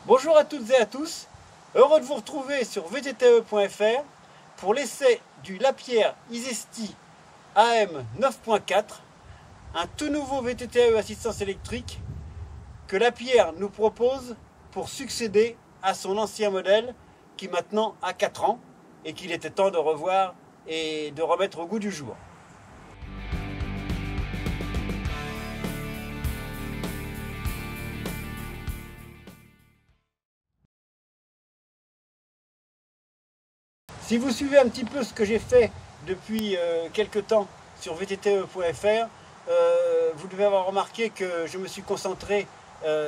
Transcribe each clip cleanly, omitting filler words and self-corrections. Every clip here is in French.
Bonjour à toutes et à tous, heureux de vous retrouver sur vtte.fr pour l'essai du Lapierre Isesti AM 9.4, un tout nouveau VTTE assistance électrique que Lapierre nous propose pour succéder à son ancien modèle qui maintenant a 4 ans et qu'il était temps de revoir et de remettre au goût du jour. Si vous suivez un petit peu ce que j'ai fait depuis quelques temps sur vtte.fr, vous devez avoir remarqué que je me suis concentré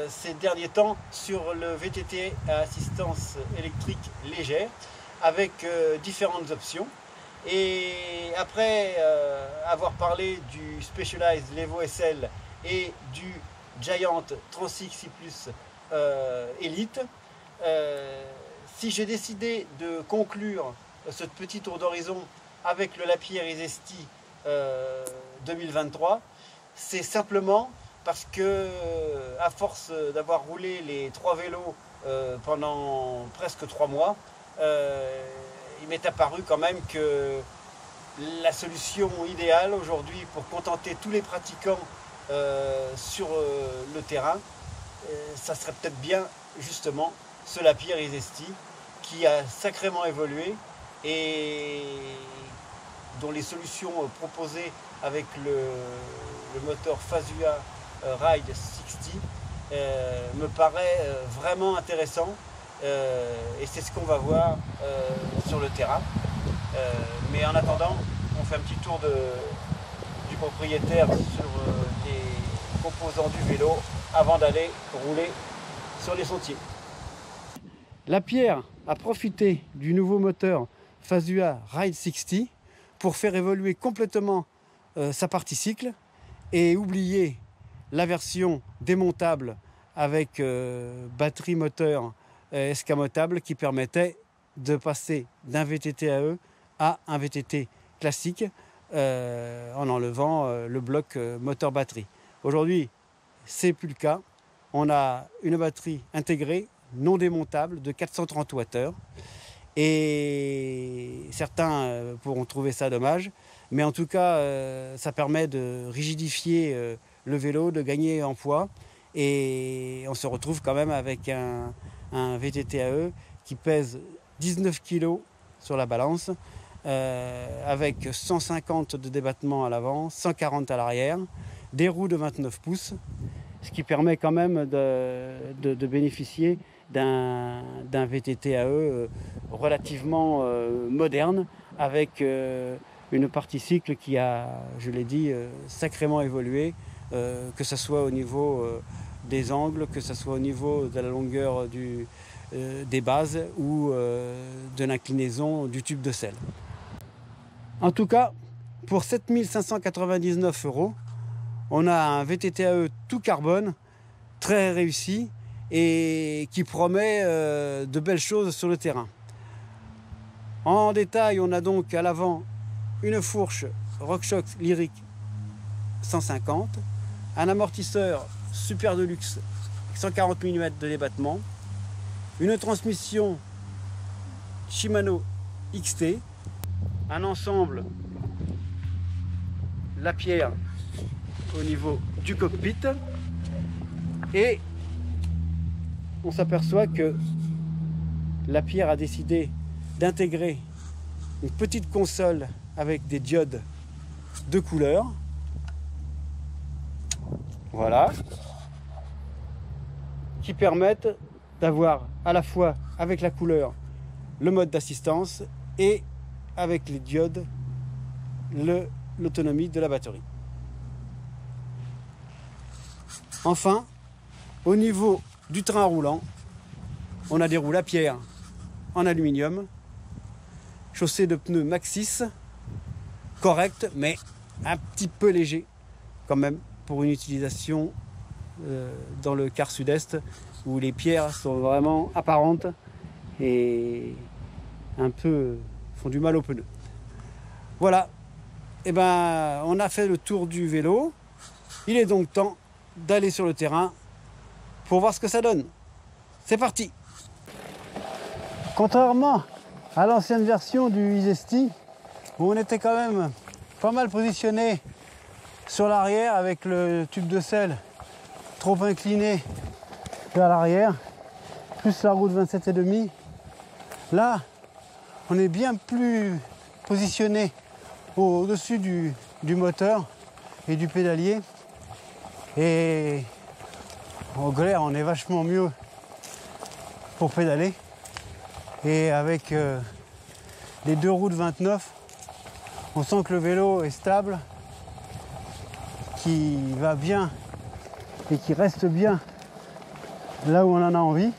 ces derniers temps sur le VTT à assistance électrique légère avec différentes options. Et après avoir parlé du Specialized Levo SL et du Giant Transix C+ Elite, si j'ai décidé de conclure ce petit tour d'horizon avec le Lapierre Isesti 2023, c'est simplement parce que, à force d'avoir roulé les 3 vélos pendant presque 3 mois, il m'est apparu quand même que la solution idéale aujourd'hui pour contenter tous les pratiquants sur le terrain, ça serait peut-être bien justement ce Lapierre Isesti qui a sacrément évolué et dont les solutions proposées avec le moteur Fazua Ride 60 me paraît vraiment intéressant et c'est ce qu'on va voir sur le terrain. Mais en attendant, on fait un petit tour du propriétaire sur les composants du vélo avant d'aller rouler sur les sentiers. Lapierre a profité du nouveau moteur Fazua Ride 60 pour faire évoluer complètement sa partie cycle et oublier la version démontable avec batterie moteur escamotable qui permettait de passer d'un VTT-AE à un VTT classique en enlevant le bloc moteur batterie. Aujourd'hui, c'est plus le cas. On a une batterie intégrée non démontable de 430 Wh et certains pourront trouver ça dommage, mais en tout cas ça permet de rigidifier le vélo, de gagner en poids et on se retrouve quand même avec un VTT-AE qui pèse 19 kg sur la balance avec 150 de débattement à l'avant, 140 à l'arrière, des roues de 29 pouces, ce qui permet quand même de bénéficier d'un VTT-AE relativement moderne avec une partie cycle qui a, je l'ai dit, sacrément évolué, que ce soit au niveau des angles, que ce soit au niveau de la longueur des bases ou de l'inclinaison du tube de selle. En tout cas, pour 7 599 €, on a un VTT-AE tout carbone, très réussi et qui promet de belles choses sur le terrain. En détail, on a donc à l'avant une fourche RockShox Lyric 150, un amortisseur Super Deluxe 140 mm de débattement, une transmission Shimano XT, un ensemble Lapierre au niveau du cockpit et on s'aperçoit que Lapierre a décidé d'intégrer une petite console avec des diodes de couleur. Voilà. Qui permettent d'avoir à la fois avec la couleur le mode d'assistance et avec les diodes l'autonomie de la batterie. Enfin, au niveau du train roulant, on a des roues Lapierre en aluminium, chaussées de pneus Maxxis, corrects mais un petit peu légers quand même pour une utilisation dans le quart sud-est où les pierres sont vraiment apparentes et un peu font du mal aux pneus. Voilà, et ben on a fait le tour du vélo. Il est donc temps d'aller sur le terrain pour voir ce que ça donne. c'est parti. Contrairement à l'ancienne version du Isesti, où on était quand même pas mal positionné sur l'arrière avec le tube de selle trop incliné vers l'arrière, plus la roue de 27,5. Là, on est bien plus positionné au-dessus du moteur et du pédalier. Et en glaire, on est vachement mieux pour pédaler. Et avec les deux roues de 29, on sent que le vélo est stable, qui va bien et qui reste bien là où on en a envie.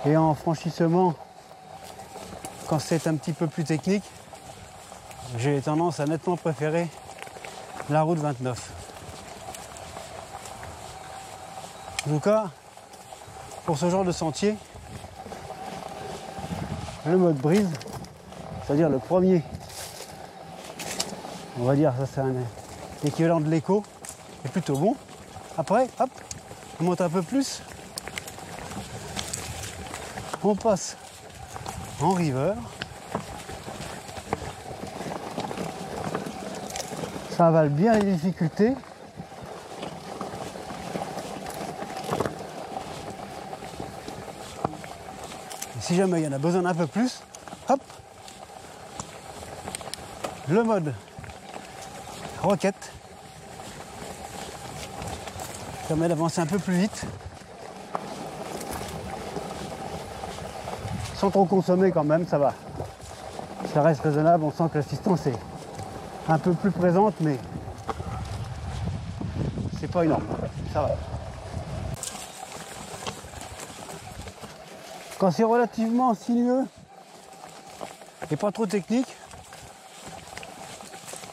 Et en franchissement, quand c'est un petit peu plus technique, j'ai tendance à nettement préférer la roue de 29. En tout cas, pour ce genre de sentier, le mode brise, c'est-à-dire le premier, on va dire ça c'est un équivalent de l'écho, est plutôt bon. Après, hop, on monte un peu plus, on passe en river. Ça avale bien les difficultés. Et si jamais il y en a besoin d'un peu plus, hop, le mode roquette permet d'avancer un peu plus vite sans trop consommer quand même, ça va. Ça reste raisonnable, on sent que l'assistance est un peu plus présente, mais c'est pas énorme, ça va. Quand c'est relativement sinueux et pas trop technique,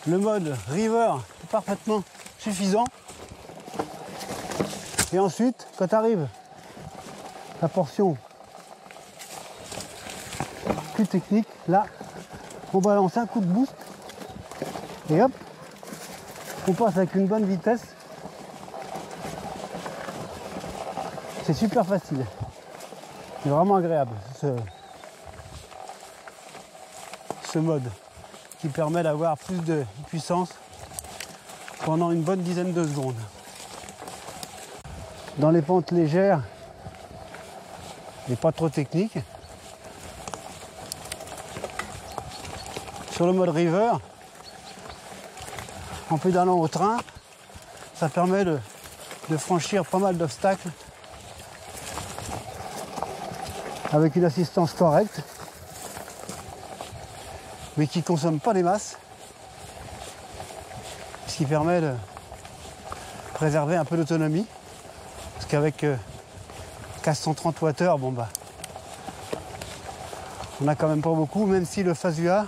le mode river est parfaitement suffisant. Et ensuite, quand arrive la portion plus technique, là, on balance un coup de boost et hop, on passe avec une bonne vitesse. C'est super facile. C'est vraiment agréable ce mode qui permet d'avoir plus de puissance pendant une bonne dizaine de secondes. Dans les pentes légères et pas trop techniques, sur le mode river, en pédalant au train, ça permet de franchir pas mal d'obstacles avec une assistance correcte, mais qui ne consomme pas des masses, ce qui permet de préserver un peu d'autonomie, parce qu'avec 430 Wh, bon bah, on n'a quand même pas beaucoup, même si le Fazua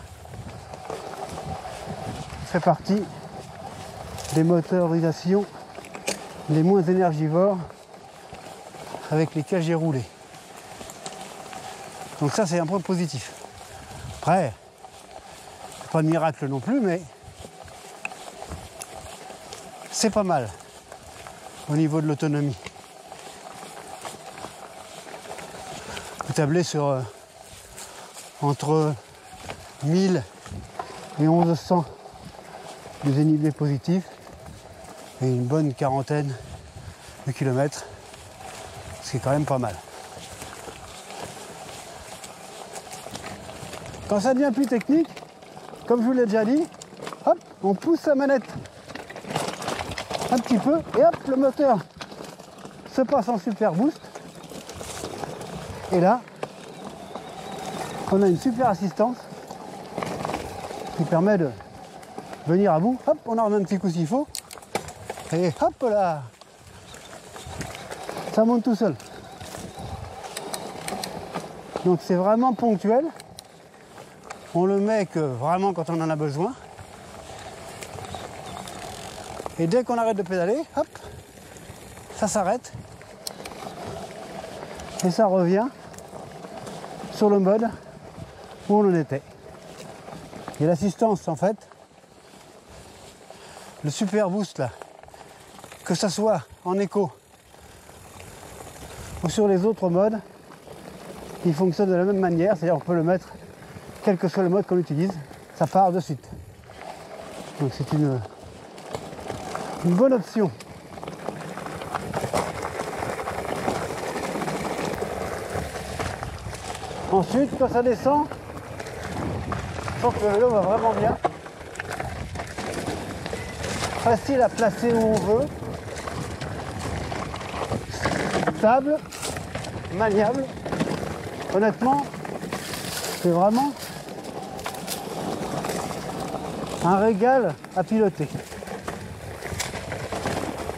fait partie des motorisations les moins énergivores avec lesquels j'ai roulé. Donc ça, c'est un point positif. Après, pas de miracle non plus, mais c'est pas mal au niveau de l'autonomie. Vous tablez sur entre 1000 et 1100 de dénivelé positif et une bonne quarantaine de kilomètres, ce qui est quand même pas mal. Quand ça devient plus technique, comme je vous l'ai déjà dit, hop, on pousse la manette un petit peu et hop, le moteur se passe en super boost. Et là, on a une super assistance qui permet de venir à bout. Hop, on en remet un petit coup s'il faut. Et hop là, ça monte tout seul. Donc c'est vraiment ponctuel. On le met que vraiment quand on en a besoin. Et dès qu'on arrête de pédaler, hop, ça s'arrête. Et ça revient sur le mode où on en était. Et l'assistance, en fait, le super boost là, que ça soit en écho ou sur les autres modes, il fonctionne de la même manière, c'est-à-dire on peut le mettre, quel que soit le mode qu'on utilise, ça part de suite. Donc c'est une bonne option. Ensuite, quand ça descend, je sens que le vélo va vraiment bien. Facile à placer où on veut. Stable, maniable. Honnêtement, c'est vraiment un régal à piloter.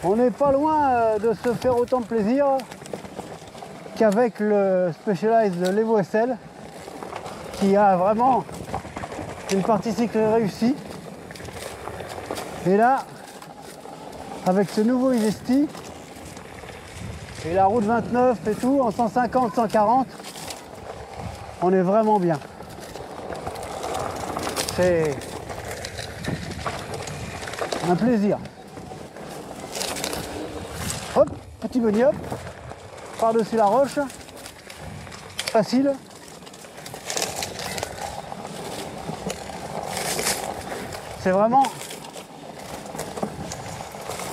On n'est pas loin de se faire autant de plaisir qu'avec le Specialized Levo SL qui a vraiment une partie cycle réussie. Et là, avec ce nouveau Isesti et la route 29 et tout, en 150, 140, on est vraiment bien. C'est un plaisir. Hop, petit bunny hop, par-dessus la roche, facile. C'est vraiment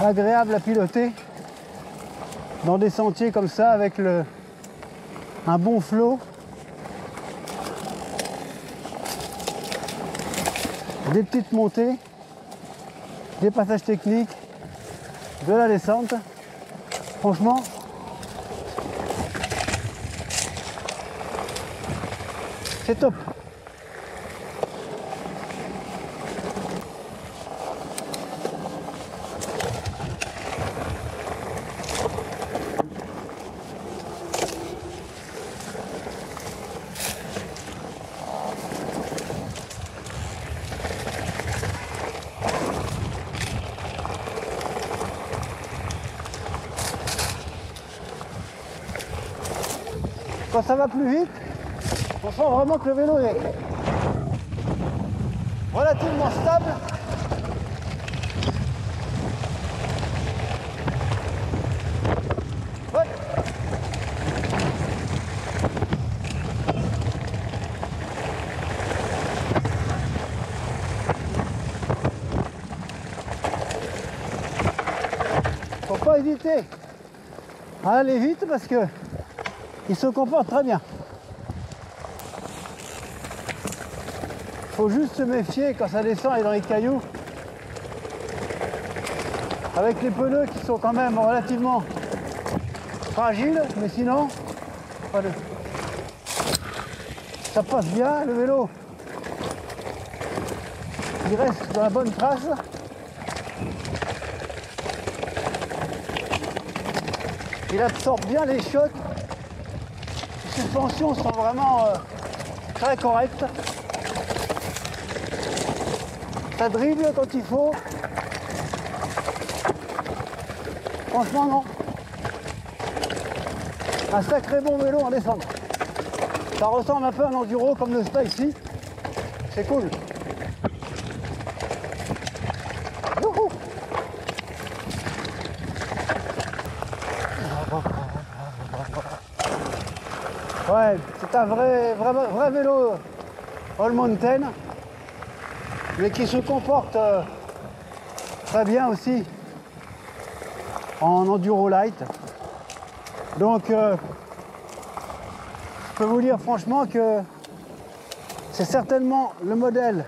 agréable à piloter dans des sentiers comme ça avec un bon flot. Des petites montées, des passages techniques, de la descente. Franchement, c'est top. Quand ça va plus vite, on sent vraiment que le vélo est relativement stable. Ouais. Faut pas hésiter à aller vite parce que il se comporte très bien. Faut juste se méfier quand ça descend et dans les cailloux. Avec les pneus qui sont quand même relativement fragiles, mais sinon, ça passe bien, le vélo. Il reste dans la bonne trace. Il absorbe bien les chocs. Les suspensions sont vraiment très correctes. Ça dribble quand il faut. Franchement non. Un sacré bon vélo en descente. Ça ressemble un peu à un enduro comme le Spicy. C'est cool. Youhou. Ouais, c'est un vrai vélo all mountain, mais qui se comporte très bien aussi en enduro light. Donc je peux vous dire franchement que c'est certainement le modèle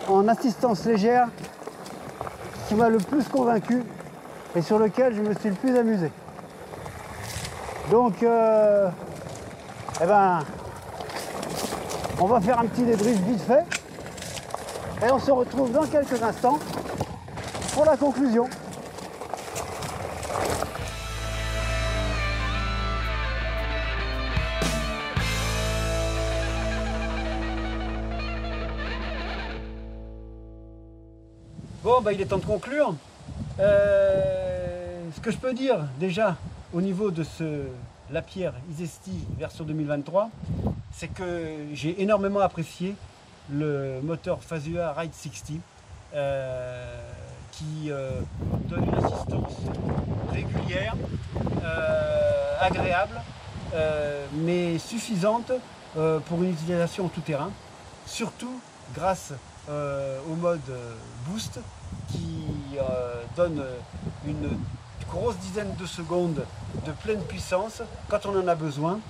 en assistance légère qui m'a le plus convaincu et sur lequel je me suis le plus amusé. Donc eh ben, on va faire un petit débrief vite fait et on se retrouve dans quelques instants pour la conclusion. Bon, bah, il est temps de conclure. Ce que je peux dire déjà au niveau de ce Lapierre Isesti version 2023, c'est que j'ai énormément apprécié le moteur Fazua Ride 60 qui donne une assistance régulière, agréable, mais suffisante pour une utilisation en tout terrain, surtout grâce au mode boost qui donne une grosse dizaine de secondes de pleine puissance quand on en a besoin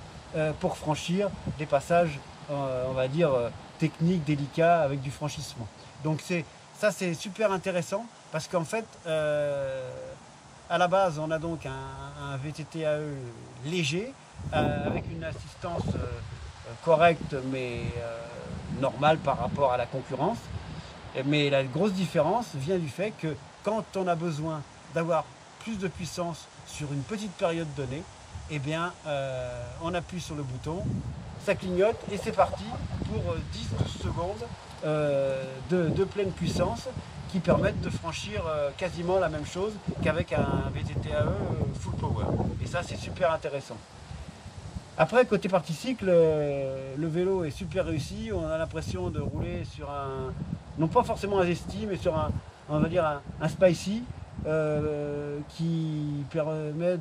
pour franchir des passages, on va dire, techniques, délicats avec du franchissement. Donc ça c'est super intéressant parce qu'en fait, à la base, on a donc un VTT-AE léger avec une assistance correcte mais normale par rapport à la concurrence. Mais la grosse différence vient du fait que quand on a besoin d'avoir plus de puissance sur une petite période donnée, eh bien, on appuie sur le bouton, ça clignote et c'est parti pour 10-12 secondes de pleine puissance qui permettent de franchir quasiment la même chose qu'avec un VTT-AE full power. Et ça, c'est super intéressant. Après, côté partie cycle, le vélo est super réussi. On a l'impression de rouler sur un, non pas forcément un Zesty, mais sur un, on va dire un Spicy qui permet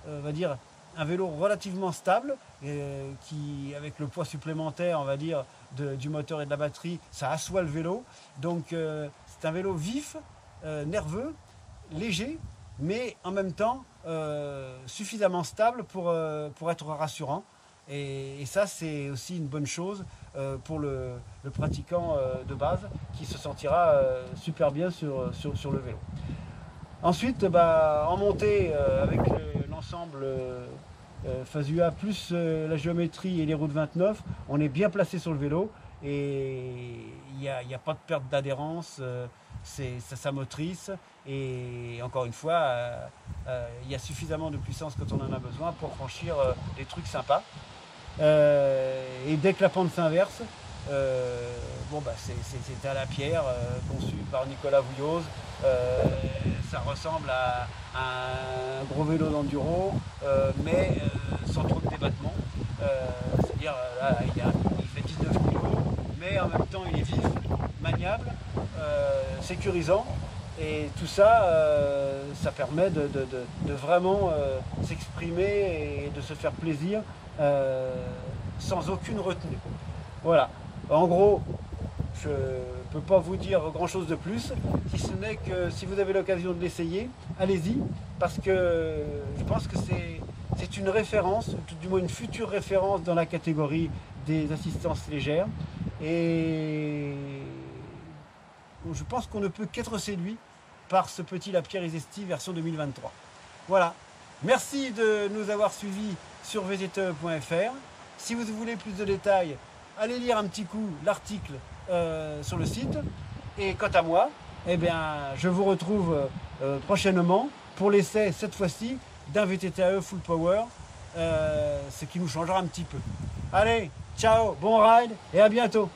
on va dire, un vélo relativement stable, qui, avec le poids supplémentaire, on va dire, du moteur et de la batterie, ça assoit le vélo. Donc, c'est un vélo vif, nerveux, léger, mais en même temps suffisamment stable pour être rassurant. Et ça, c'est aussi une bonne chose pour le pratiquant de base qui se sentira super bien sur le vélo. Ensuite, en montée avec l'ensemble Fazua plus la géométrie et les roues de 29, on est bien placé sur le vélo et il n'y a pas de perte d'adhérence, ça motrice et encore une fois, il y a suffisamment de puissance quand on en a besoin pour franchir des trucs sympas. Et dès que la pente s'inverse, c'est à la pierre, conçu par Nicolas Vouilloz. Ça ressemble à un gros vélo d'enduro, mais sans trop de débattement. C'est-à-dire, là, il fait 19 kg, mais en même temps, il est vif, maniable, sécurisant. Et tout ça, ça permet de vraiment s'exprimer et de se faire plaisir sans aucune retenue. Voilà. En gros, je ne peux pas vous dire grand chose de plus, si ce n'est que si vous avez l'occasion de l'essayer, allez-y, parce que je pense que c'est une référence, tout du moins une future référence dans la catégorie des assistances légères. Et je pense qu'on ne peut qu'être séduit par ce petit Lapierre Zesty version 2023. Voilà. Merci de nous avoir suivis sur vtte.fr. Si vous voulez plus de détails, allez lire un petit coup l'article sur le site. Et quant à moi, eh bien, je vous retrouve prochainement pour l'essai, cette fois-ci, d'un VTT-AE Full Power, ce qui nous changera un petit peu. Allez, ciao, bon ride et à bientôt.